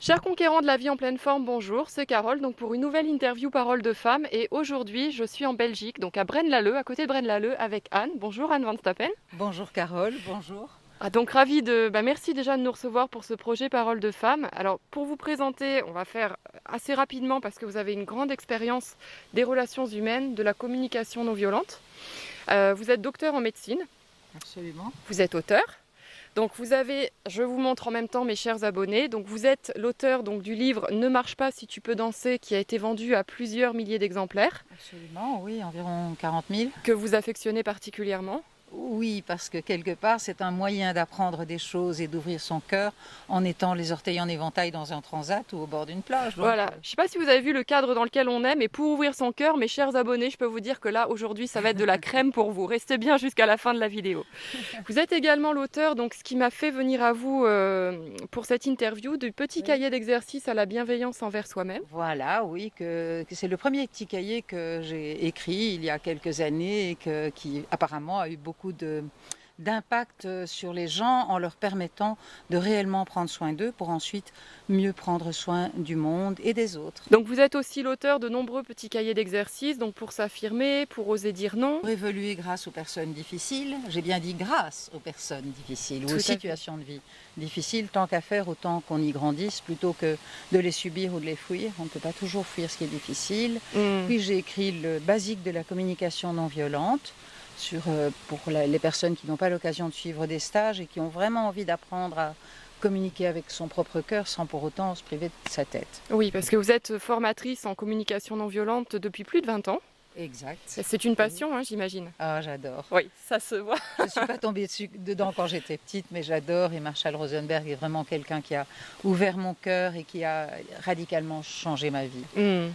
Chers conquérants de la vie en pleine forme, bonjour, c'est Carole donc pour une nouvelle interview Parole de femme et aujourd'hui je suis en Belgique, donc à Braine-l'Alleud, à côté de Braine-l'Alleud avec Anne. Bonjour Anne Van Stappen. Bonjour Carole, bonjour. Donc ravie merci déjà de nous recevoir pour ce projet Parole de femme. Alors pour vous présenter, on va faire assez rapidement parce que vous avez une grande expérience des relations humaines, de la communication non violente. Vous êtes docteur en médecine, Absolument. vous êtes auteur. Donc je vous montre en même temps mes chers abonnés, donc vous êtes l'auteur du livre Ne marche pas si tu peux danser qui a été vendu à plusieurs milliers d'exemplaires, Absolument, oui, environ 40 000. que vous affectionnez particulièrement. Oui, parce que quelque part, c'est un moyen d'apprendre des choses et d'ouvrir son cœur en étant les orteils en éventail dans un transat ou au bord d'une plage. Voilà, je ne sais pas si vous avez vu le cadre dans lequel on est, mais pour ouvrir son cœur, mes chers abonnés, je peux vous dire que là, aujourd'hui, ça va être de la crème pour vous. Restez bien jusqu'à la fin de la vidéo. Vous êtes également l'auteur, donc ce qui m'a fait venir à vous pour cette interview, du petit Oui. cahier d'exercice à la bienveillance envers soi-même. Voilà, oui, que c'est le premier petit cahier que j'ai écrit il y a quelques années et qui apparemment a eu beaucoup d'impact sur les gens en leur permettant de réellement prendre soin d'eux pour ensuite mieux prendre soin du monde et des autres. Donc vous êtes aussi l'auteur de nombreux petits cahiers d'exercices, donc pour s'affirmer, pour oser dire non. Pour évoluer grâce aux personnes difficiles, j'ai bien dit grâce aux personnes difficiles ou aux situations de vie difficiles, tant qu'à faire autant qu'on y grandisse plutôt que de les subir ou de les fuir. On ne peut pas toujours fuir ce qui est difficile. Puis j'ai écrit le basique de la communication non violente pour les personnes qui n'ont pas l'occasion de suivre des stages et qui ont vraiment envie d'apprendre à communiquer avec son propre cœur sans pour autant se priver de sa tête. Oui, parce que vous êtes formatrice en communication non violente depuis plus de 20 ans. Exact. C'est une passion, hein, j'imagine. Ah, j'adore. Oui, ça se voit. Je ne suis pas tombée dedans quand j'étais petite, mais j'adore. Et Marshall Rosenberg est vraiment quelqu'un qui a ouvert mon cœur et qui a radicalement changé ma vie.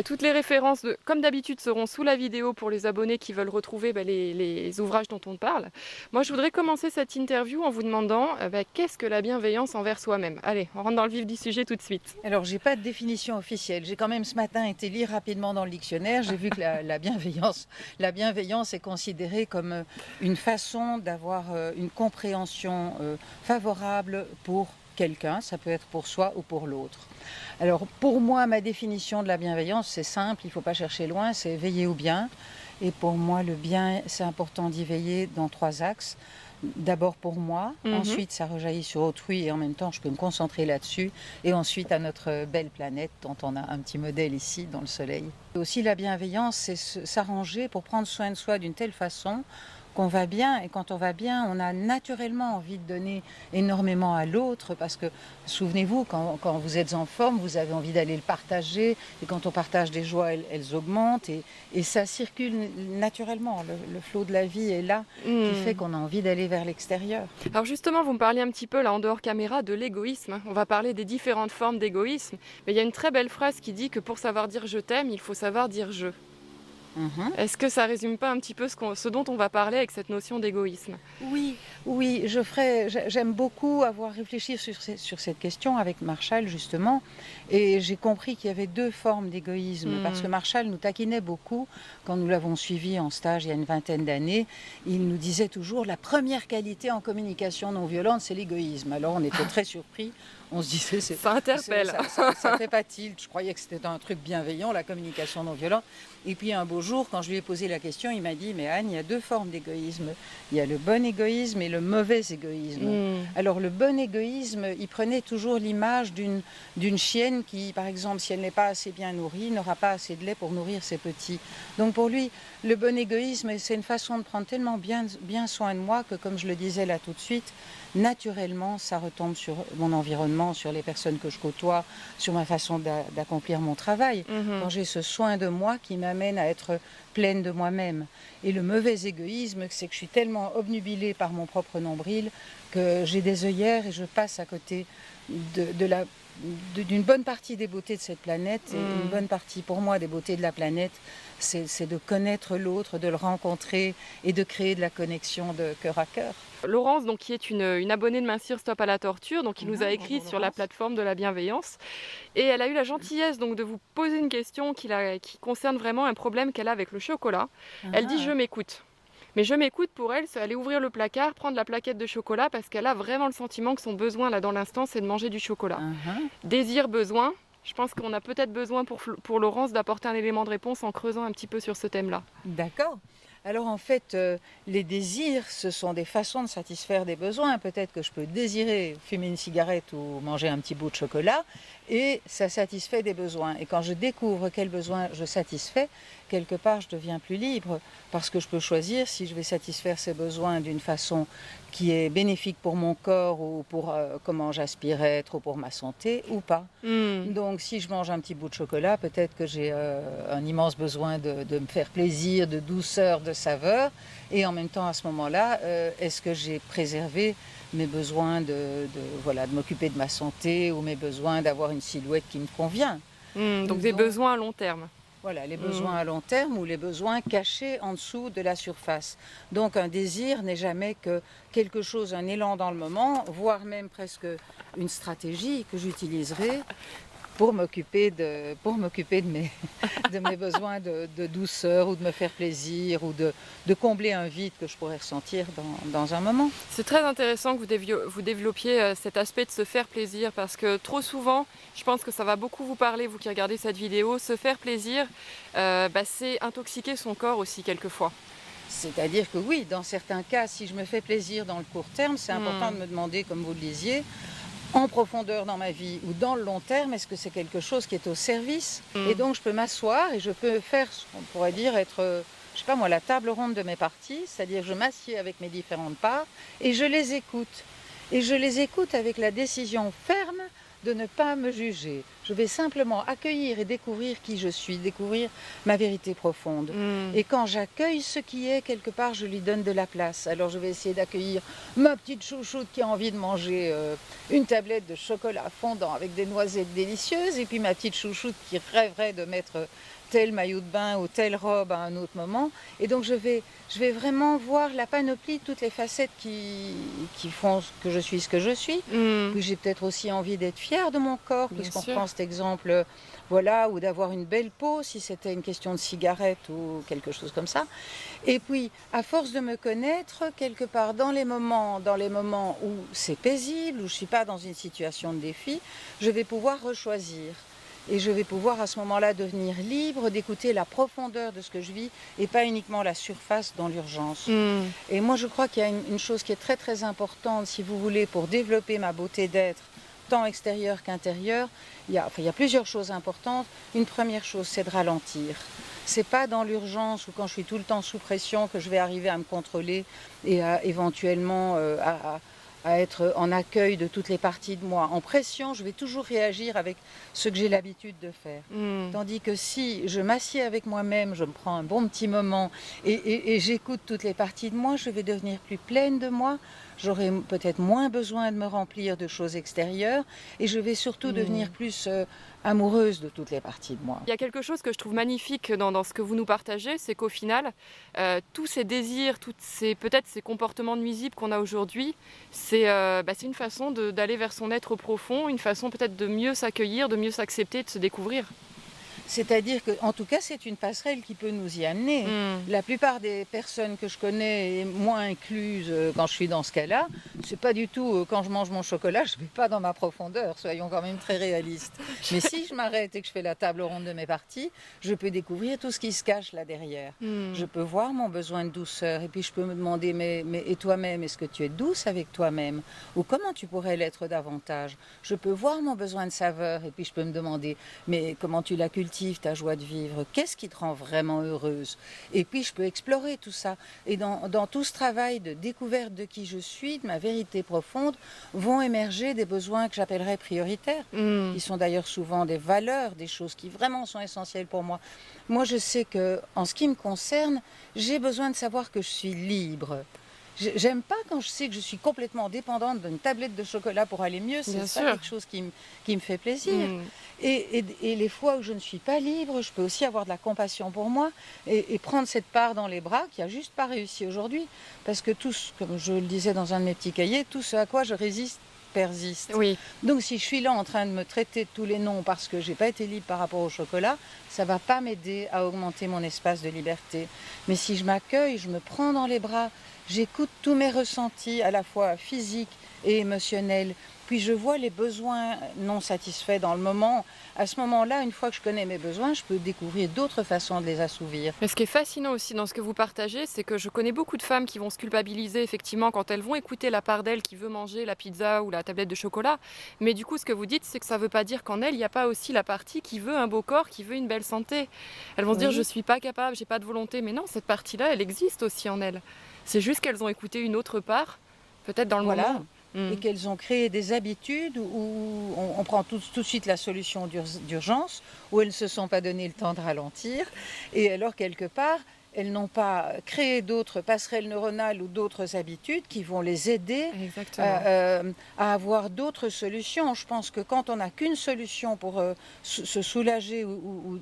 Toutes les références, comme d'habitude, seront sous la vidéo pour les abonnés qui veulent retrouver les ouvrages dont on parle. Moi, je voudrais commencer cette interview en vous demandant qu'est-ce que la bienveillance envers soi-même. Allez, on rentre dans le vif du sujet tout de suite. Alors, j'ai pas de définition officielle. J'ai quand même ce matin été lire rapidement dans le dictionnaire. J'ai vu que la bienveillance est considérée comme une façon d'avoir une compréhension favorable pour quelqu'un. Ça peut être pour soi ou pour l'autre. Alors pour moi, ma définition de la bienveillance, c'est simple, il ne faut pas chercher loin, c'est veiller au bien. Et pour moi, le bien, c'est important d'y veiller dans 3 axes. D'abord pour moi, ensuite ça rejaillit sur autrui et en même temps je peux me concentrer là-dessus. Et ensuite à notre belle planète dont on a un petit modèle ici dans le soleil. Et aussi la bienveillance, c'est s'arranger pour prendre soin de soi d'une telle façon qu'on va bien, et quand on va bien, on a naturellement envie de donner énormément à l'autre, parce que, souvenez-vous, quand vous êtes en forme, vous avez envie d'aller le partager, et quand on partage des joies, elles augmentent, et ça circule naturellement. Le flot de la vie est là, qui fait qu'on a envie d'aller vers l'extérieur. Alors justement, vous me parliez un petit peu, là, en dehors caméra, de l'égoïsme. On va parler des différentes formes d'égoïsme, mais il y a une très belle phrase qui dit que pour savoir dire je t'aime, il faut savoir dire je. Est-ce que ça résume pas un petit peu ce dont on va parler avec cette notion d'égoïsme? Oui, oui, j'aime beaucoup avoir réfléchi sur cette question avec Marshall justement, et j'ai compris qu'il y avait 2 formes d'égoïsme, parce que Marshall nous taquinait beaucoup quand nous l'avons suivi en stage il y a une vingtaine d'années. Il nous disait toujours la première qualité en communication non violente, c'est l'égoïsme. Alors on était très surpris. On se disait, ça interpelle. Ça fait pas tilt. Je croyais que c'était un truc bienveillant, la communication non violente. Et puis un beau jour, quand je lui ai posé la question, il m'a dit, mais Anne, il y a 2 formes d'égoïsme. Il y a le bon égoïsme et le mauvais égoïsme. Alors le bon égoïsme, il prenait toujours l'image d'une chienne qui, par exemple, si elle n'est pas assez bien nourrie, n'aura pas assez de lait pour nourrir ses petits. Donc pour lui, le bon égoïsme, c'est une façon de prendre tellement bien soin de moi que, comme je le disais là tout de suite, naturellement, ça retombe sur mon environnement, sur les personnes que je côtoie, sur ma façon d'accomplir mon travail. Quand j'ai ce soin de moi qui m'amène à être pleine de moi-même. Et le mauvais égoïsme, c'est que je suis tellement obnubilée par mon propre nombril que j'ai des œillères et je passe à côté d'une bonne partie des beautés de cette planète. Et une bonne partie, pour moi, des beautés de la planète, c'est de connaître l'autre, de le rencontrer et de créer de la connexion de cœur à cœur. Laurence, donc, qui est une abonnée de Mincir Stop à la torture, donc, qui nous a écrit sur la plateforme de la bienveillance. Et elle a eu la gentillesse donc, de vous poser une question qui concerne vraiment un problème qu'elle a avec le chocolat. Elle dit « Je m'écoute ». Mais je m'écoute pour elle, c'est aller ouvrir le placard, prendre la plaquette de chocolat parce qu'elle a vraiment le sentiment que son besoin là dans l'instant, c'est de manger du chocolat. Désir, besoin. Je pense qu'on a peut-être besoin pour Laurence d'apporter un élément de réponse en creusant un petit peu sur ce thème-là. D'accord. Alors en fait, les désirs, ce sont des façons de satisfaire des besoins. Peut-être que je peux désirer fumer une cigarette ou manger un petit bout de chocolat et ça satisfait des besoins. Et quand je découvre quels besoins je satisfais, quelque part je deviens plus libre parce que je peux choisir si je vais satisfaire ces besoins d'une façon qui est bénéfique pour mon corps ou pour comment j'aspire être ou pour ma santé ou pas. Donc si je mange un petit bout de chocolat, peut-être que j'ai un immense besoin de me faire plaisir, de douceur, de saveur. Et en même temps, à ce moment-là, est-ce que j'ai préservé mes besoins voilà, de m'occuper de ma santé ou mes besoins d'avoir une silhouette qui me convient? Donc des besoins à long terme. Voilà, les besoins à long terme ou les besoins cachés en dessous de la surface. Donc un désir n'est jamais que quelque chose, un élan dans le moment, voire même presque une stratégie que j'utiliserai pour m'occuper de mes besoins de douceur ou de me faire plaisir ou de combler un vide que je pourrais ressentir dans un moment. C'est très intéressant que vous développiez cet aspect de se faire plaisir parce que trop souvent, je pense que ça va beaucoup vous parler, vous qui regardez cette vidéo, se faire plaisir, c'est intoxiquer son corps aussi quelquefois. C'est-à-dire que oui, dans certains cas, si je me fais plaisir dans le court terme, c'est important de me demander, comme vous le disiez, en profondeur dans ma vie ou dans le long terme, est-ce que c'est quelque chose qui est au service? Et donc je peux m'asseoir et je peux faire, on pourrait dire, être, je sais pas moi, la table ronde de mes parties, c'est-à-dire je m'assieds avec mes différentes parts et je les écoute. Et je les écoute avec la décision ferme de ne pas me juger. Je vais simplement accueillir et découvrir qui je suis, découvrir ma vérité profonde. Et quand j'accueille ce qui est, quelque part, je lui donne de la place. Alors je vais essayer d'accueillir ma petite chouchoute qui a envie de manger une tablette de chocolat fondant avec des noisettes délicieuses, et puis ma petite chouchoute qui rêverait de mettre tel maillot de bain ou telle robe à un autre moment. Et donc je vais vraiment voir la panoplie, toutes les facettes qui font que je suis ce que je suis. Puis j'ai peut-être aussi envie d'être fière de mon corps, puisqu'on prend cet exemple, voilà, ou d'avoir une belle peau, si c'était une question de cigarette ou quelque chose comme ça. Et puis, à force de me connaître, quelque part dans les moments où c'est paisible, où je ne suis pas dans une situation de défi, je vais pouvoir rechoisir. Et je vais pouvoir à ce moment-là devenir libre d'écouter la profondeur de ce que je vis et pas uniquement la surface dans l'urgence. Et moi je crois qu'il y a une chose qui est très très importante, si vous voulez, pour développer ma beauté d'être, tant extérieure qu'intérieure. Il y a plusieurs choses importantes. Une première chose, c'est de ralentir. C'est pas dans l'urgence ou quand je suis tout le temps sous pression que je vais arriver à me contrôler et à éventuellement à être en accueil de toutes les parties de moi. En pression, je vais toujours réagir avec ce que j'ai l'habitude de faire. Tandis que si je m'assieds avec moi-même, je me prends un bon petit moment et j'écoute toutes les parties de moi, je vais devenir plus pleine de moi. J'aurai peut-être moins besoin de me remplir de choses extérieures et je vais surtout devenir plus amoureuse de toutes les parties de moi. Il y a quelque chose que je trouve magnifique dans ce que vous nous partagez, c'est qu'au final, tous ces désirs, peut-être ces comportements nuisibles qu'on a aujourd'hui, c'est une façon d'aller vers son être profond, une façon peut-être de mieux s'accueillir, de mieux s'accepter, de se découvrir. C'est-à-dire qu'en tout cas, c'est une passerelle qui peut nous y amener. La plupart des personnes que je connais, et moi incluse quand je suis dans ce cas-là, c'est pas du tout quand je mange mon chocolat, je ne vais pas dans ma profondeur, soyons quand même très réalistes. Mais si je m'arrête et que je fais la table ronde de mes parties, je peux découvrir tout ce qui se cache là derrière. Je peux voir mon besoin de douceur et puis je peux me demander, mais et toi-même, est-ce que tu es douce avec toi-même? Ou comment tu pourrais l'être davantage? Je peux voir mon besoin de saveur et puis je peux me demander, mais comment tu la cultives, ta joie de vivre, qu'est-ce qui te rend vraiment heureuse? Et puis je peux explorer tout ça. Et dans tout ce travail de découverte de qui je suis, de ma vérité profonde, vont émerger des besoins que j'appellerais prioritaires, qui sont d'ailleurs souvent des valeurs, des choses qui vraiment sont essentielles pour moi. Moi je sais que, en ce qui me concerne, j'ai besoin de savoir que je suis libre. J'aime pas quand je sais que je suis complètement dépendante d'une tablette de chocolat pour aller mieux, c'est pas quelque chose qui me fait plaisir. Et les fois où je ne suis pas libre, je peux aussi avoir de la compassion pour moi et prendre cette part dans les bras qui a juste pas réussi aujourd'hui. Parce que comme je le disais dans un de mes petits cahiers, tout ce à quoi je résiste persiste. Oui. Donc si je suis là en train de me traiter de tous les noms parce que j'ai pas été libre par rapport au chocolat, ça va pas m'aider à augmenter mon espace de liberté. Mais si je m'accueille, je me prends dans les bras, j'écoute tous mes ressentis à la fois physiques et émotionnels, puis je vois les besoins non satisfaits dans le moment. À ce moment-là, une fois que je connais mes besoins, je peux découvrir d'autres façons de les assouvir. Mais ce qui est fascinant aussi dans ce que vous partagez, c'est que je connais beaucoup de femmes qui vont se culpabiliser effectivement quand elles vont écouter la part d'elles qui veut manger la pizza ou la tablette de chocolat. Mais du coup, ce que vous dites, c'est que ça ne veut pas dire qu'en elles, il n'y a pas aussi la partie qui veut un beau corps, qui veut une belle santé. Elles vont se dire, je Oui, ne suis pas capable, j'ai pas de volonté. Mais non, cette partie-là, elle existe aussi en elles. C'est juste qu'elles ont écouté une autre part, peut-être dans le voilà. moment. Et Hmm. qu'elles ont créé des habitudes où on prend tout de suite la solution d'urgence, où elles ne se sont pas donné le temps de ralentir. Et alors, quelque part, elles n'ont pas créé d'autres passerelles neuronales ou d'autres habitudes qui vont les aider Exactement. à avoir d'autres solutions. Je pense que quand on n'a qu'une solution pour se soulager, ou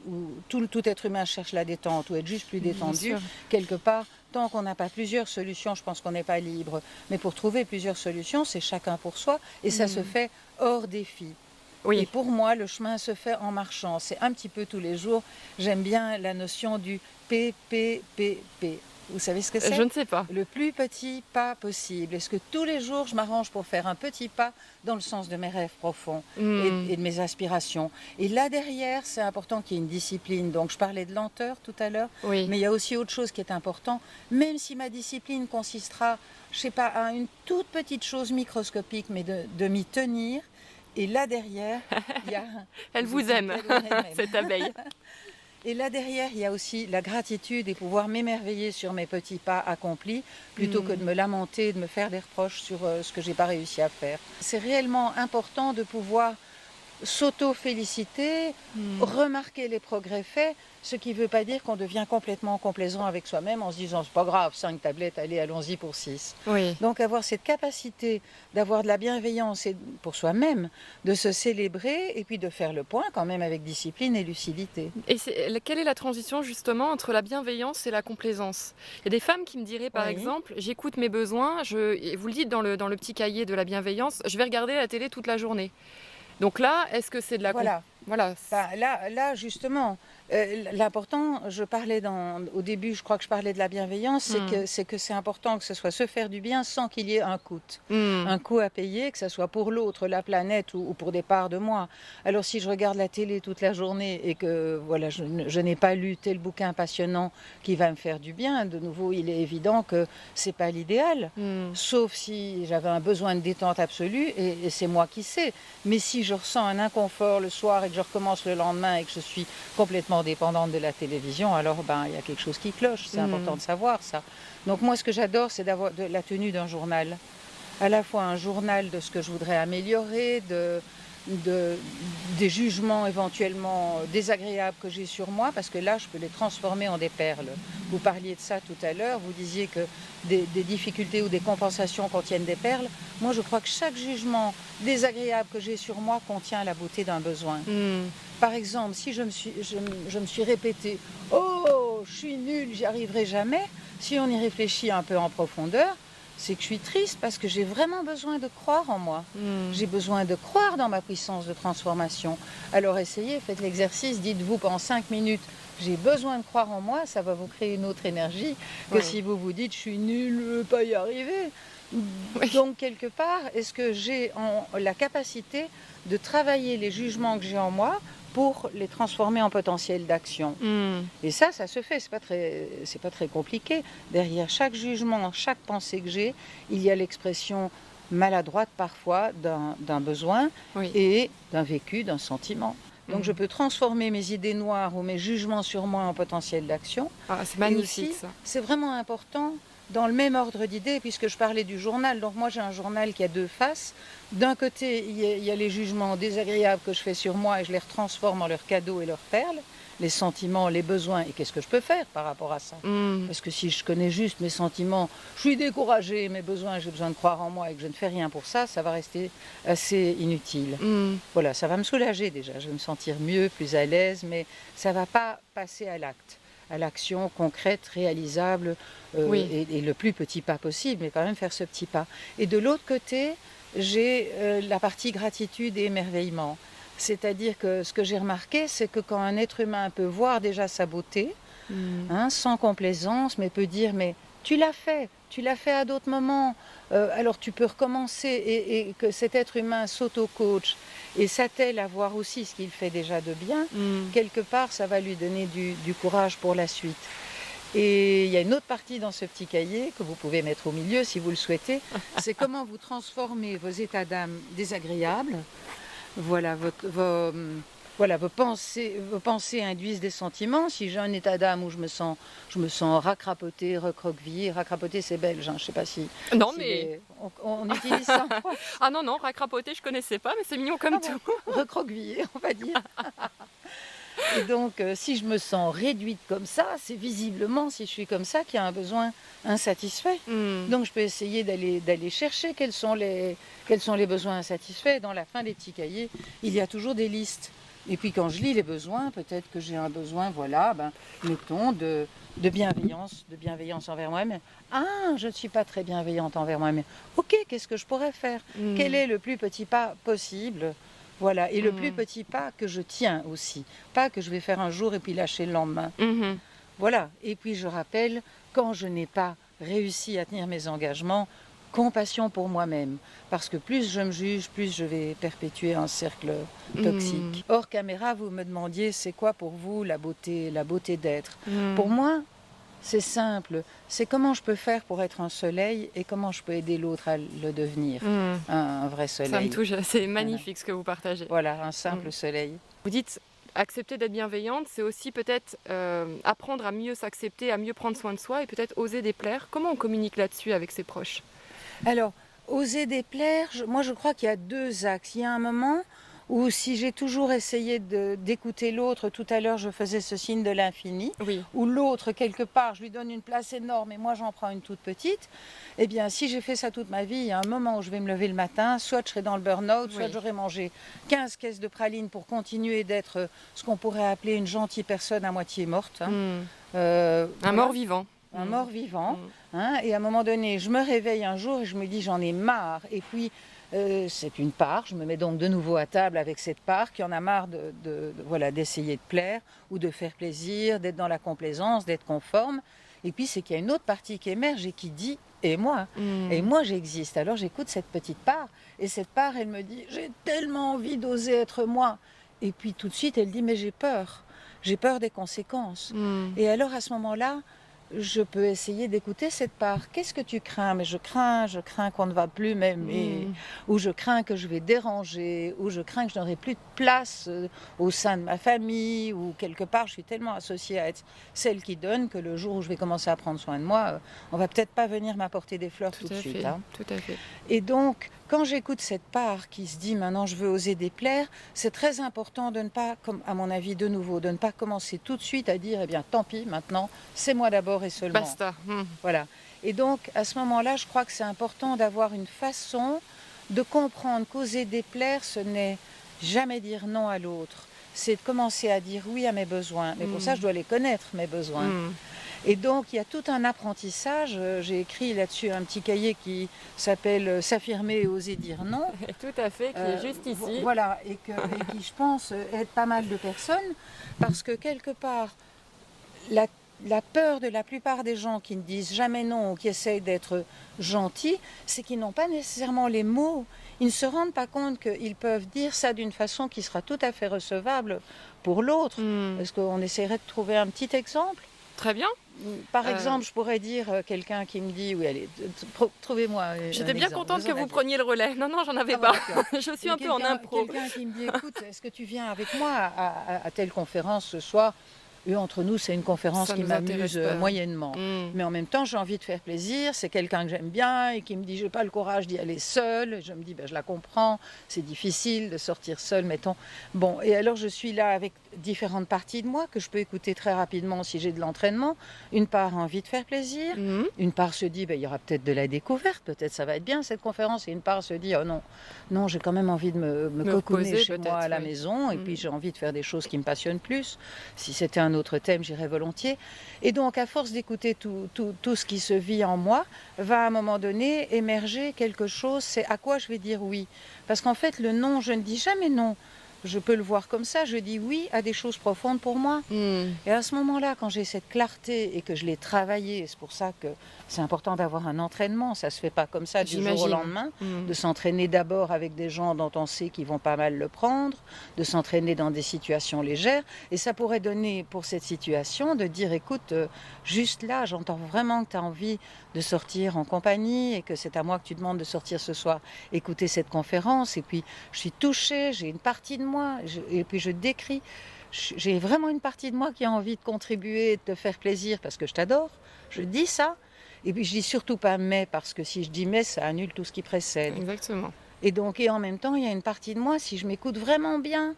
tout être humain cherche la détente, ou être juste plus Bien détendu, sûr. quelque part, tant qu'on n'a pas plusieurs solutions, je pense qu'on n'est pas libre. Mais pour trouver plusieurs solutions, c'est chacun pour soi, et ça se Hmm. fait hors défi. Et Oui. pour moi, le chemin se fait en marchant. C'est un petit peu tous les jours. J'aime bien la notion du PPPP. Vous savez ce que Je c'est? ne sais pas. Le plus petit pas possible. Est-ce que tous les jours, je m'arrange pour faire un petit pas dans le sens de mes rêves profonds Hmm. et de mes aspirations? Et là derrière, c'est important qu'il y ait une discipline. Donc je parlais de lenteur tout à l'heure, Oui. mais il y a aussi autre chose qui est important. Même si ma discipline consistera, je sais pas, à une toute petite chose microscopique, mais de m'y tenir. Et là derrière, il y a... Elle Vous êtes vous un aime, cadeau elle-même. cette abeille. Et là derrière, il y a aussi la gratitude et pouvoir m'émerveiller sur mes petits pas accomplis, plutôt que de Hmm. me lamenter, de me faire des reproches sur ce que j'ai pas réussi à faire. C'est réellement important de pouvoir s'auto-féliciter, Hmm. remarquer les progrès faits, ce qui ne veut pas dire qu'on devient complètement complaisant avec soi-même en se disant c'est pas grave, 5 tablettes, allez, allons-y pour 6. Oui. Donc avoir cette capacité d'avoir de la bienveillance et pour soi-même, de se célébrer et puis de faire le point quand même avec discipline et lucidité. Et quelle est la transition justement entre la bienveillance et la complaisance? Il y a des femmes qui me diraient par Oui. exemple, j'écoute mes besoins, et vous le dites dans le petit cahier de la bienveillance, je vais regarder la télé toute la journée. Donc là, est-ce que c'est de la Voilà. Voilà. Ben, là, justement, l'important, je parlais au début, je crois que je parlais de la bienveillance, c'est que c'est important que ce soit se faire du bien sans qu'il y ait Hmm. un coût à payer, que ce soit pour l'autre, la planète ou pour des parts de moi. Alors si je regarde la télé toute la journée et que voilà, je n'ai pas lu tel bouquin passionnant qui va me faire du bien, de nouveau, il est évident que c'est pas l'idéal. Hmm. Sauf si j'avais un besoin de détente absolue, et c'est moi qui sais. Mais si je ressens un inconfort le soir et que je recommence le lendemain et que je suis complètement dépendante de la télévision, alors il y a quelque chose qui cloche. C'est important de savoir ça. Donc moi, ce que j'adore, c'est d'avoir la tenue d'un journal. À la fois un journal de ce que je voudrais améliorer, des jugements éventuellement désagréables que j'ai sur moi, parce que là, je peux les transformer en des perles. Vous parliez de ça tout à l'heure, vous disiez que des difficultés ou des compensations contiennent des perles. Moi, je crois que chaque jugement désagréable que j'ai sur moi contient la beauté d'un besoin. Hmm. Par exemple, si je me suis répété « Oh, je suis nulle, j'y arriverai jamais », si on y réfléchit un peu en profondeur, c'est que je suis triste parce que j'ai vraiment besoin de croire en moi. Hmm. J'ai besoin de croire dans ma puissance de transformation. Alors essayez, faites l'exercice, dites-vous pendant 5 minutes, j'ai besoin de croire en moi, ça va vous créer une autre énergie que Oui. si vous vous dites, je suis nulle, je ne vais pas y arriver. Oui. Donc quelque part, est-ce que j'ai la capacité de travailler les jugements que j'ai en moi pour les transformer en potentiel d'action? Hmm. Et ça se fait, c'est pas très compliqué. Derrière chaque jugement, chaque pensée que j'ai, il y a l'expression maladroite parfois d'un besoin Oui. et d'un vécu, d'un sentiment. Donc je Hmm. peux transformer mes idées noires ou mes jugements sur moi en potentiel d'action. Ah, c'est Et magnifique aussi, ça. c'est vraiment important dans le même ordre d'idées, puisque je parlais du journal. Donc moi j'ai un journal qui a deux faces. D'un côté, il y a les jugements désagréables que je fais sur moi et je les retransforme en leurs cadeaux et leurs perles, les sentiments, les besoins, et qu'est-ce que je peux faire par rapport à ça? Hmm. Parce que si je connais juste mes sentiments, je suis découragée, mes besoins, j'ai besoin de croire en moi et que je ne fais rien pour ça, ça va rester assez inutile. Hmm. Voilà, ça va me soulager déjà, je vais me sentir mieux, plus à l'aise, mais ça ne va pas passer à l'acte, à l'action concrète, réalisable, Oui. et le plus petit pas possible, mais quand même faire ce petit pas. Et de l'autre côté, j'ai la partie gratitude et émerveillement. C'est-à-dire que ce que j'ai remarqué, c'est que quand un être humain peut voir déjà sa beauté, sans complaisance, mais peut dire, mais tu l'as fait à d'autres moments, alors tu peux recommencer, et que cet être humain s'auto-coach et s'attelle à voir aussi ce qu'il fait déjà de bien, quelque part ça va lui donner du courage pour la suite. Et il y a une autre partie dans ce petit cahier que vous pouvez mettre au milieu si vous le souhaitez, c'est comment vous transformez vos états d'âme désagréables. Voilà, vos pensées induisent des sentiments. Si j'ai un état d'âme où je me sens racrapotée, recroquevillée, racrapotée c'est belge, hein, je ne sais pas si... Non, si mais... on utilise ça. Ah non, non, racrapoter, je connaissais pas, mais c'est mignon comme tout. Recroquevillée, on va dire. Et donc, si je me sens réduite comme ça, c'est visiblement, si je suis comme ça, qu'il y a un besoin insatisfait. Donc, je peux essayer d'aller chercher quels sont les besoins insatisfaits. Dans la fin des petits cahiers, il y a toujours des listes. Et puis, quand je lis les besoins, peut-être que j'ai un besoin, voilà, mettons, de bienveillance envers moi-même. Ah, je ne suis pas très bienveillante envers moi-même. Ok, qu'est-ce que je pourrais faire? Quel est le plus petit pas possible? Voilà, et le plus petit pas que je tiens aussi, pas que je vais faire un jour et puis lâcher le lendemain. Voilà, et puis je rappelle, quand je n'ai pas réussi à tenir mes engagements, compassion pour moi-même, parce que plus je me juge, plus je vais perpétuer un cercle toxique. Hors caméra, vous me demandiez, c'est quoi pour vous la beauté d'être? Pour moi, c'est simple, c'est comment je peux faire pour être un soleil et comment je peux aider l'autre à le devenir, un vrai soleil. Ça me touche, c'est magnifique ce que vous partagez. Voilà, un simple soleil. Vous dites, accepter d'être bienveillante, c'est aussi peut-être apprendre à mieux s'accepter, à mieux prendre soin de soi et peut-être oser déplaire. Comment on communique là-dessus avec ses proches? Alors, oser déplaire, moi je crois qu'il y a deux axes. Il y a un moment où si j'ai toujours essayé d'écouter l'autre, tout à l'heure je faisais ce signe de l'infini, où l'autre quelque part je lui donne une place énorme et moi j'en prends une toute petite, eh bien si j'ai fait ça toute ma vie, il y a un moment où je vais me lever le matin, soit je serai dans le burn-out, soit j'aurai mangé 15 caisses de pralines pour continuer d'être ce qu'on pourrait appeler une gentille personne à moitié morte. Un mort-vivant. Un mort-vivant. Et à un moment donné, je me réveille un jour et je me dis j'en ai marre. Et puis, c'est une part, je me mets donc de nouveau à table avec cette part qui en a marre d'essayer de plaire ou de faire plaisir, d'être dans la complaisance, d'être conforme. Et puis, c'est qu'il y a une autre partie qui émerge et qui dit « et moi ?» Et moi, j'existe. Alors, j'écoute cette petite part et cette part, elle me dit « j'ai tellement envie d'oser être moi ». Et puis, tout de suite, elle dit « mais j'ai peur des conséquences ». Et alors, à ce moment-là, je peux essayer d'écouter cette part. Qu'est-ce que tu crains? Mais je crains qu'on ne va plus m'aimer, ou je crains que je vais déranger, ou je crains que je n'aurai plus de place au sein de ma famille, ou quelque part je suis tellement associée à être celle qui donne que le jour où je vais commencer à prendre soin de moi, on va peut-être pas venir m'apporter des fleurs tout de suite. Tout à fait. Et donc, quand j'écoute cette part qui se dit maintenant je veux oser déplaire, c'est très important de ne pas, comme à mon avis de nouveau, de ne pas commencer tout de suite à dire eh bien tant pis maintenant, c'est moi d'abord et seulement. Basta. Voilà. Et donc à ce moment-là, je crois que c'est important d'avoir une façon de comprendre qu'oser déplaire, ce n'est jamais dire non à l'autre. C'est de commencer à dire oui à mes besoins. Mais pour ça, je dois les connaître, mes besoins. Et donc, il y a tout un apprentissage. J'ai écrit là-dessus un petit cahier qui s'appelle « S'affirmer et oser dire non ». Tout à fait, qui est juste ici. Voilà, et qui, je pense, aide pas mal de personnes. Parce que, quelque part, la peur de la plupart des gens qui ne disent jamais non ou qui essayent d'être gentils, c'est qu'ils n'ont pas nécessairement les mots. Ils ne se rendent pas compte qu'ils peuvent dire ça d'une façon qui sera tout à fait recevable pour l'autre. Est-ce qu'on essaierait de trouver un petit exemple? Très bien. Par exemple, je pourrais dire quelqu'un qui me dit, oui, allez, trouvez-moi. J'étais bien contente que vous preniez le relais. Non, j'en avais pas. Je suis un peu en impro. Quelqu'un qui me dit, écoute, est-ce que tu viens avec moi à telle conférence ce soir? Et entre nous, c'est une conférence qui m'amuse moyennement. Mais en même temps, j'ai envie de faire plaisir. C'est quelqu'un que j'aime bien et qui me dit, j'ai pas le courage d'y aller seule. Je me dis, je la comprends. C'est difficile de sortir seule, mettons. Bon, et alors je suis là avec différentes parties de moi que je peux écouter très rapidement si j'ai de l'entraînement. Une part a envie de faire plaisir. Une part se dit, il y aura peut-être de la découverte. Peut-être ça va être bien cette conférence. Et une part se dit, oh non, j'ai quand même envie de me cocooner chez moi à la maison. Et puis j'ai envie de faire des choses qui me passionnent plus. Si c'était un autre thème, j'irai volontiers. Et donc, à force d'écouter tout ce qui se vit en moi, va à un moment donné émerger quelque chose, c'est à quoi je vais dire oui. Parce qu'en fait, le non, je ne dis jamais non. Je peux le voir comme ça, je dis oui à des choses profondes pour moi. Et à ce moment-là, quand j'ai cette clarté et que je l'ai travaillée, c'est pour ça que c'est important d'avoir un entraînement, ça ne se fait pas comme ça du jour au lendemain, de s'entraîner d'abord avec des gens dont on sait qu'ils vont pas mal le prendre, de s'entraîner dans des situations légères, et ça pourrait donner pour cette situation de dire écoute, juste là, j'entends vraiment que tu as envie de sortir en compagnie et que c'est à moi que tu demandes de sortir ce soir, écouter cette conférence, et puis je suis touchée, j'ai une partie de moi, et puis je décris. J'ai vraiment une partie de moi qui a envie de contribuer, de te faire plaisir parce que je t'adore. Je dis ça. Et puis je dis surtout pas mais parce que si je dis mais, ça annule tout ce qui précède. Exactement. Et donc, et en même temps, il y a une partie de moi, si je m'écoute vraiment bien,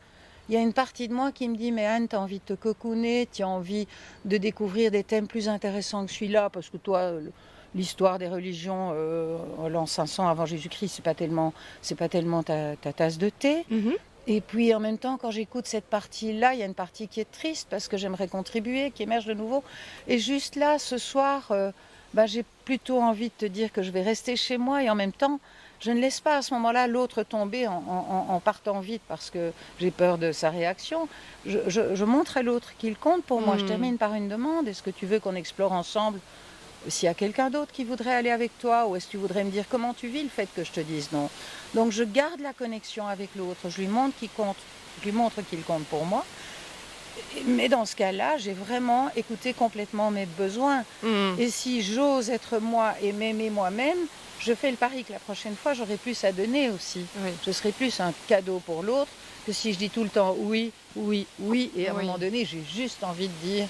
il y a une partie de moi qui me dit mais Anne, tu as envie de te cocooner, tu as envie de découvrir des thèmes plus intéressants que celui-là parce que toi, l'histoire des religions l'an 500 avant Jésus-Christ, c'est pas tellement ta tasse de thé. Et puis en même temps, quand j'écoute cette partie-là, il y a une partie qui est triste parce que j'aimerais contribuer, qui émerge de nouveau. Et juste là, ce soir, j'ai plutôt envie de te dire que je vais rester chez moi et en même temps, je ne laisse pas à ce moment-là l'autre tomber en partant vite parce que j'ai peur de sa réaction. Je montre à l'autre qu'il compte pour moi. Je termine par une demande. Est-ce que tu veux qu'on explore ensemble s'il y a quelqu'un d'autre qui voudrait aller avec toi, ou est-ce que tu voudrais me dire comment tu vis le fait que je te dise non? Donc je garde la connexion avec l'autre, je lui montre qu'il compte, je lui montre qu'il compte pour moi. Mais dans ce cas-là, j'ai vraiment écouté complètement mes besoins. Et si j'ose être moi et m'aimer moi-même, je fais le pari que la prochaine fois, j'aurai plus à donner aussi. Oui. Je serai plus un cadeau pour l'autre que si je dis tout le temps oui, oui, oui, et à un Oui. moment donné, j'ai juste envie de dire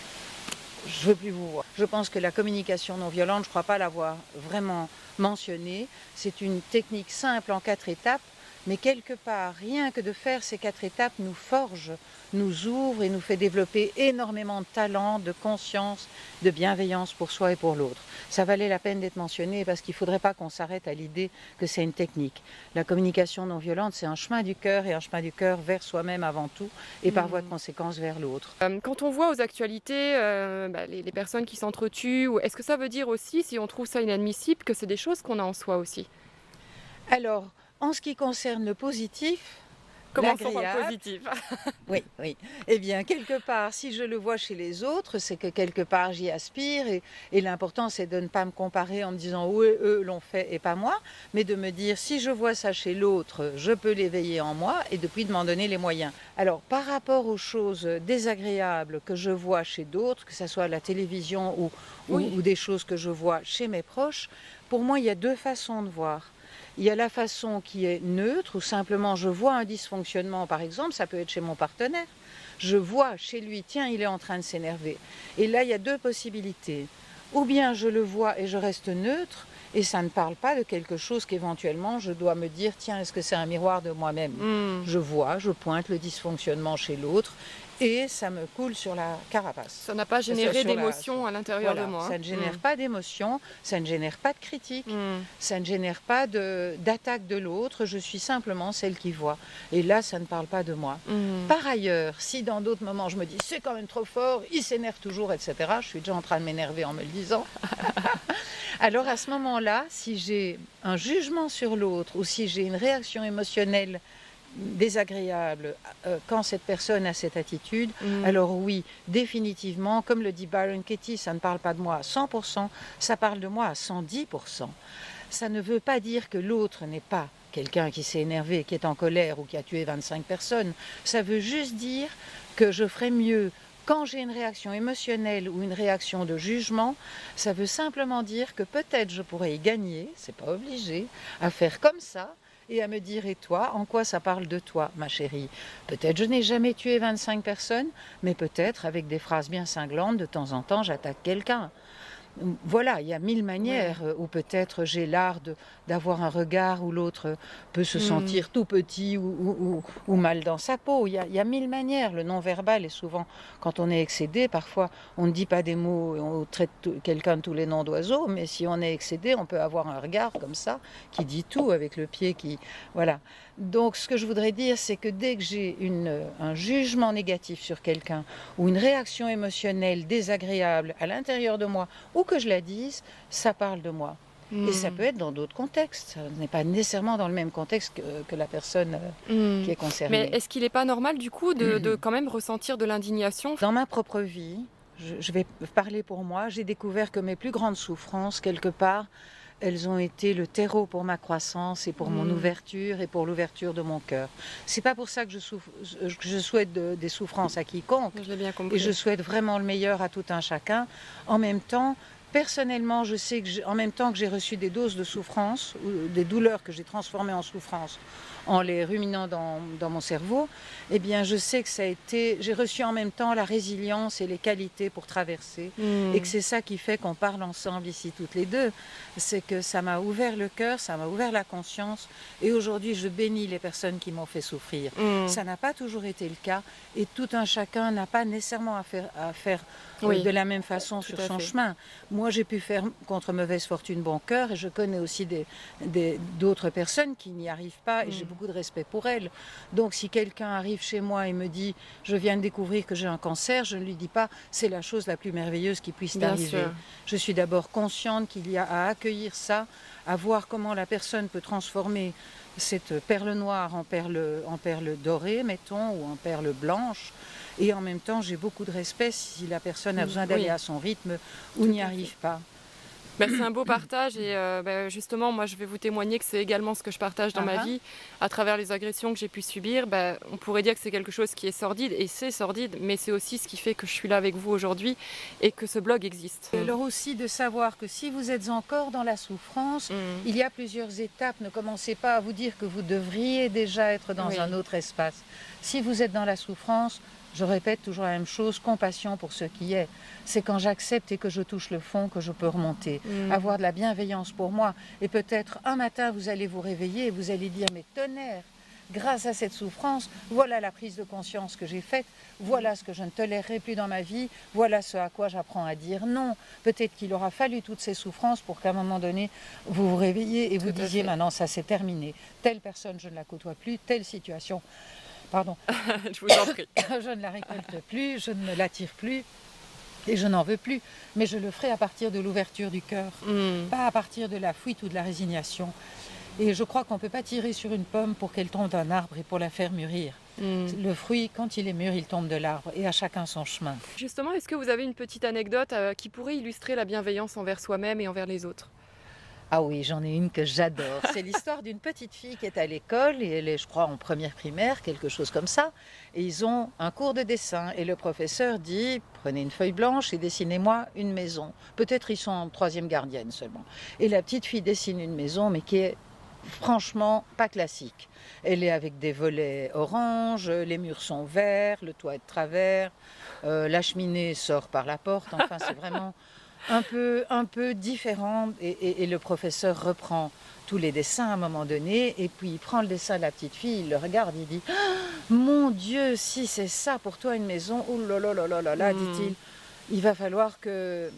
je veux plus vous voir. Je pense que la communication non violente, je ne crois pas l'avoir vraiment mentionnée. C'est une technique simple en 4 étapes, mais quelque part, rien que de faire ces 4 étapes nous forge, nous ouvre et nous fait développer énormément de talent, de conscience, de bienveillance pour soi et pour l'autre. Ça valait la peine d'être mentionné parce qu'il ne faudrait pas qu'on s'arrête à l'idée que c'est une technique. La communication non violente, c'est un chemin du cœur et un chemin du cœur vers soi-même avant tout et par voie de conséquence vers l'autre. Quand on voit aux actualités les personnes qui s'entretuent, est-ce que ça veut dire aussi, si on trouve ça inadmissible, que c'est des choses qu'on a en soi aussi? Alors, en ce qui concerne le positif, Commençons par le l'agréable, positif. oui. Eh bien, quelque part, si je le vois chez les autres, c'est que quelque part j'y aspire et l'important c'est de ne pas me comparer en me disant oui, eux l'ont fait et pas moi, mais de me dire si je vois ça chez l'autre, je peux l'éveiller en moi et depuis de m'en donner les moyens. Alors, par rapport aux choses désagréables que je vois chez d'autres, que ce soit à la télévision ou des choses que je vois chez mes proches, pour moi, il y a 2 façons de voir. Il y a la façon qui est neutre, où simplement je vois un dysfonctionnement, par exemple, ça peut être chez mon partenaire. Je vois chez lui, tiens, il est en train de s'énerver. Et là, il y a 2 possibilités. Ou bien je le vois et je reste neutre, et ça ne parle pas de quelque chose qu'éventuellement je dois me dire, tiens, est-ce que c'est un miroir de moi-même? Je vois, je pointe le dysfonctionnement chez l'autre, et ça me coule sur la carapace. Ça n'a pas généré Sur la- d'émotion à l'intérieur Voilà, de moi. ça ne génère pas d'émotion, ça ne génère pas de critique, ça ne génère pas d'attaque de l'autre, je suis simplement celle qui voit. Et là, ça ne parle pas de moi. Par ailleurs, si dans d'autres moments je me dis c'est quand même trop fort, il s'énerve toujours, etc., je suis déjà en train de m'énerver en me le disant. Alors à ce moment-là, si j'ai un jugement sur l'autre ou si j'ai une réaction émotionnelle désagréable quand cette personne a cette attitude, alors oui, définitivement, comme le dit Byron Katie, ça ne parle pas de moi à 100%, ça parle de moi à 110%. Ça ne veut pas dire que l'autre n'est pas quelqu'un qui s'est énervé, qui est en colère ou qui a tué 25 personnes. Ça veut juste dire que je ferais mieux quand j'ai une réaction émotionnelle ou une réaction de jugement. Ça veut simplement dire que peut-être je pourrais y gagner, c'est pas obligé, à faire comme ça, et à me dire, et toi, en quoi ça parle de toi, ma chérie? Peut-être je n'ai jamais tué 25 personnes, mais peut-être avec des phrases bien cinglantes, de temps en temps, j'attaque quelqu'un. Voilà, il y a 1000 manières, où peut-être j'ai l'art d'avoir un regard où l'autre peut se Mmh. sentir tout petit ou mal dans sa peau. Il y a 1000 manières. Le non-verbal est souvent, quand on est excédé, parfois on ne dit pas des mots, on traite quelqu'un de tous les noms d'oiseaux, mais si on est excédé, on peut avoir un regard comme ça qui dit tout avec le pied qui... Voilà. Donc ce que je voudrais dire, c'est que dès que j'ai un jugement négatif sur quelqu'un ou une réaction émotionnelle désagréable à l'intérieur de moi, ou que je la dise, ça parle de moi. Et ça peut Mmh. être dans d'autres contextes. Ça n'est pas nécessairement dans le même contexte que la personne Mmh. qui est Mais concernée. est-ce qu'il n'est pas normal du coup de quand même ressentir de l'indignation? Dans ma propre vie, je vais parler pour moi, j'ai découvert que mes plus grandes souffrances, quelque part, elles ont été le terreau pour ma croissance et pour mon Mmh. ouverture et pour l'ouverture de mon cœur. C'est pas pour ça que je souhaite des souffrances à quiconque. Je l'ai bien Et je compris. souhaite vraiment le meilleur à tout un chacun. En même temps, personnellement, je sais que en même temps que j'ai reçu des doses de souffrance, ou des douleurs que j'ai transformées en souffrance, en les ruminant dans mon cerveau, eh bien, je sais que j'ai reçu en même temps la résilience et les qualités pour traverser. Et que Mmh. c'est ça qui fait qu'on parle ensemble ici toutes les deux. C'est que ça m'a ouvert le cœur, ça m'a ouvert la conscience. Et aujourd'hui, je bénis les personnes qui m'ont fait souffrir. Mmh. Ça n'a pas toujours été le cas. Et tout un chacun n'a pas nécessairement à faire Oui, de la même façon tout sur à son fait. chemin. Moi, j'ai pu faire contre mauvaise fortune bon cœur et je connais aussi d'autres personnes qui n'y arrivent pas et j'ai Mmh. beaucoup de respect pour elles. Donc, si quelqu'un arrive chez moi et me dit « je viens de découvrir que j'ai un cancer », je ne lui dis pas « c'est la chose la plus merveilleuse qui puisse Bien t'arriver ». sûr. Je suis d'abord consciente qu'il y a à accueillir ça, à voir comment la personne peut transformer cette perle noire en perle dorée, mettons, ou en perle blanche. Et en même temps, j'ai beaucoup de respect si la personne a Mmh. besoin d'aller Oui, à son rythme ou tout n'y à fait. arrive pas. Bah, c'est un beau partage et justement, moi, je vais vous témoigner que c'est également ce que je partage dans Ah ma ah. vie. À travers les agressions que j'ai pu subir, on pourrait dire que c'est quelque chose qui est sordide et c'est sordide, mais c'est aussi ce qui fait que je suis là avec vous aujourd'hui et que ce blog existe. Et alors aussi de savoir que si vous êtes encore dans la souffrance, Mmh. il y a plusieurs étapes. Ne commencez pas à vous dire que vous devriez déjà être dans un Oui, autre espace. Si vous êtes dans la souffrance, je répète toujours la même chose, compassion pour ce qui est. C'est quand j'accepte et que je touche le fond que je peux remonter. mmh, Avoir de la bienveillance pour moi. Et peut-être un matin, vous allez vous réveiller et vous allez dire, mais tonnerre, grâce à cette souffrance, voilà la prise de conscience que j'ai faite, voilà ce que je ne tolérerai plus dans ma vie, voilà ce à quoi j'apprends à dire non. Peut-être qu'il aura fallu toutes ces souffrances pour qu'à un moment donné, vous vous réveilliez et vous tout à disiez, fait. maintenant ça c'est terminé. Telle personne, je ne la côtoie plus, telle situation, pardon, Je vous en prie. je ne la récolte plus, je ne l'attire plus. Et je n'en veux plus, mais je le ferai à partir de l'ouverture du cœur, Mmh, pas à partir de la fuite ou de la résignation. Et je crois qu'on ne peut pas tirer sur une pomme pour qu'elle tombe d'un arbre et pour la faire mûrir. mmh. Le fruit, quand il est mûr, il tombe de l'arbre et à chacun son chemin. Justement, est-ce que vous avez une petite anecdote qui pourrait illustrer la bienveillance envers soi-même et envers les autres? Ah oui, j'en ai une que j'adore. C'est l'histoire d'une petite fille qui est à l'école et elle est, je crois, en première primaire, quelque chose comme ça. Et ils ont un cours de dessin et le professeur dit, prenez une feuille blanche et dessinez-moi une maison. Peut-être ils sont en troisième gardienne seulement. Et la petite fille dessine une maison, mais qui est franchement pas classique. Elle est avec des volets orange, les murs sont verts, le toit est de travers, la cheminée sort par la porte. Enfin, c'est vraiment un peu différent. Et le professeur reprend tous les dessins à un moment donné, et puis il prend le dessin de la petite fille, il le regarde, il dit « Mon Dieu, si c'est ça pour toi une maison, oh là là là là là là, Mmh, dit-il, il va falloir que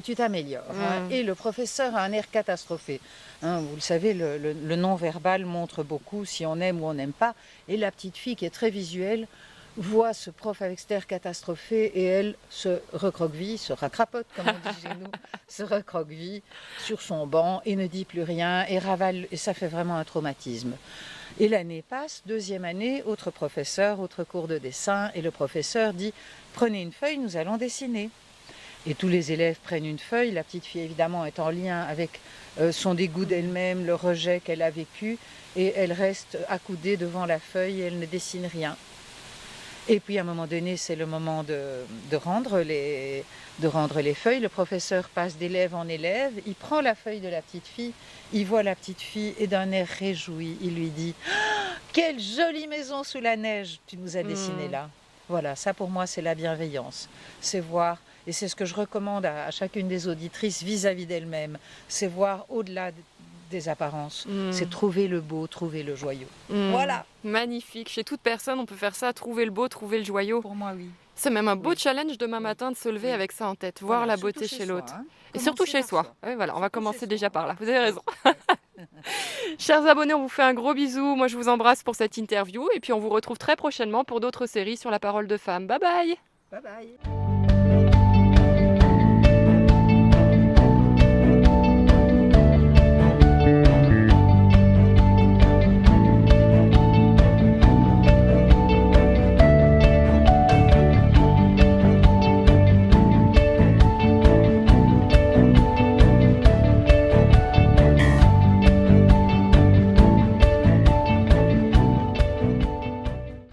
tu t'améliores. Hein. » mmh. Et le professeur a un air catastrophé. Hein, vous le savez, le non-verbal montre beaucoup si on aime ou on n'aime pas. Et la petite fille, qui est très visuelle, voit ce prof avec cet air catastrophé et elle se recroqueville, se racrapote, comme on dit chez nous, se recroqueville sur son banc et ne dit plus rien et ravale. Et ça fait vraiment un traumatisme. Et l'année passe, deuxième année, autre professeur, autre cours de dessin, et le professeur dit « Prenez une feuille, nous allons dessiner ». Et tous les élèves prennent une feuille, la petite fille évidemment est en lien avec son dégoût d'elle-même, le rejet qu'elle a vécu, et elle reste accoudée devant la feuille et elle ne dessine rien. Et puis à un moment donné, c'est le moment de rendre les feuilles. Le professeur passe d'élève en élève, il prend la feuille de la petite fille, il voit la petite fille et d'un air réjoui, il lui dit « Quelle jolie maison sous la neige tu nous as dessinée Mmh. là !» Voilà, ça pour moi c'est la bienveillance. C'est voir et c'est ce que je recommande à chacune des auditrices vis-à-vis d'elle-même, c'est voir au-delà des apparences, c'est trouver le beau, trouver le joyau. Voilà. Magnifique, chez toute personne on peut faire ça, trouver le beau, trouver le joyau. Pour moi, oui. C'est même un beau challenge demain matin de se lever avec ça en tête, voir la beauté chez l'autre. Hein. Et surtout chez soi. Oui, voilà, on va commencer déjà par là, vous avez raison. Ouais. Chers abonnés, on vous fait un gros bisou, moi je vous embrasse pour cette interview et puis on vous retrouve très prochainement pour d'autres séries sur la parole de femme. Bye bye. Bye bye.